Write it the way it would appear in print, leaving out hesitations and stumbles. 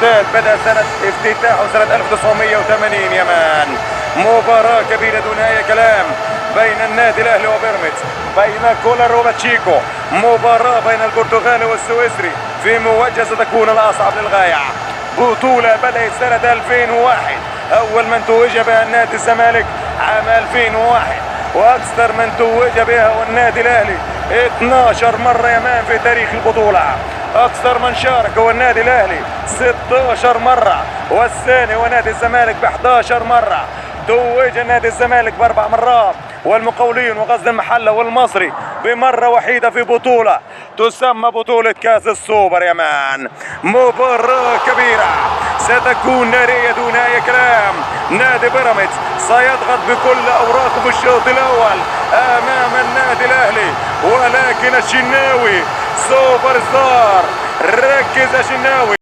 استاد بدأ سنة افتتاحه سنة 1980 يا مان. مباراة كبيرة دون أي كلام بين النادي الأهلي وبيراميدز، بين كولر وباتشيكو. مباراة بين البرتغالي والسويسري في مواجهة ستكون الأصعب للغاية. بطولة بدأت سنة 2001، أول من توج بها النادي الزمالك عام 2001، وأكثر من توج بها هو النادي الأهلي 12 مرة يا مان في تاريخ البطولة. أكثر من شارك هو النادي الأهلي 16 مرة، والثاني هو نادي الزمالك ب 11 مرة. توج النادي الزمالك ب4 مرات، والمقاولين وغزل المحلة والمصري بمرة وحيدة في بطولة تسمى بطولة كأس السوبر يا مان. مباراة كبيرة ستكون نارية دون أي كلام. نادي بيراميدز سيضغط بكل أوراقه في الشوط الأول أمام النادي الأهلي، ولكن الشناوي سوبر ستار. ركز يا شناوي.